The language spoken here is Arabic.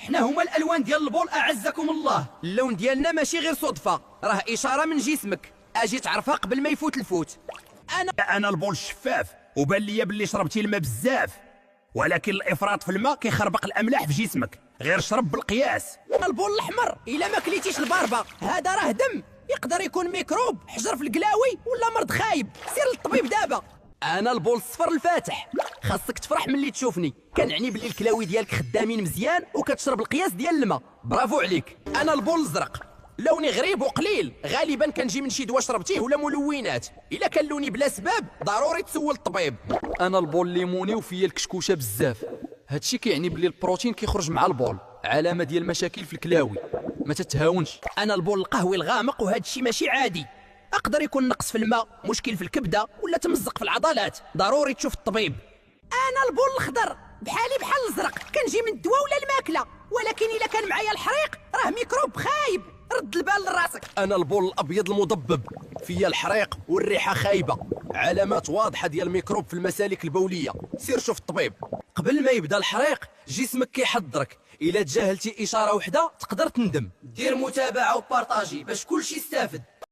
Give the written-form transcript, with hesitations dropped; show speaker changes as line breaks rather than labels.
حنا هما الالوان ديال البول اعزكم الله.
اللون ديالنا ماشي غير صدفه، راه اشاره من جسمك، اجي تعرفها قبل ما يفوت الفوت.
انا البول شفاف وبان ليا باللي شربتي الماء بزاف، ولكن الافراط في الماء كيخربق الاملاح في جسمك، غير شرب بالقياس.
البول الاحمر الا ما كليتيش الباربه هذا راه دم، يقدر يكون ميكروب، حجر في القلاوي ولا مرض خايب، سير للطبيب دابا. انا البول الصفر الفاتح، خاصك تفرح ملي تشوفني، كنعني بلي الكلاوي ديالك خدامين مزيان وكتشرب القياس ديال الماء، برافو عليك. انا البول الازرق، لوني غريب وقليل، غالبا كنجي من شي دواء شربتيه ولا ملونات، الا كان لوني بلا سبب ضروري تسول الطبيب.
انا البول ليموني وفيا الكشكوشه بزاف، هادشي كيعني بلي البروتين كيخرج مع البول، علامه ديال مشاكل في الكلاوي، ما تتهاونش.
انا البول القهوي الغامق وهذا الشيء ماشي عادي، اقدر يكون نقص في الماء، مشكل في الكبده ولا تمزق في العضلات، ضروري تشوف الطبيب. انا البول الاخضر بحالي بحال الازرق، كنجي من الدواء ولا الماكله، ولكن الا كان معايا الحريق راه ميكروب خايب، رد البال لراسك.
انا البول الابيض المضبب، فيا الحريق والريحه خايبه، علامات واضحه ديال الميكروب في المسالك البوليه، سير شوف الطبيب. قبل ما يبدا الحريق جسمك كيحضرك، الا تجاهلتي اشاره وحده تقدر تندم.
دير متابعه وبارطاجي باش كلشي يستافد.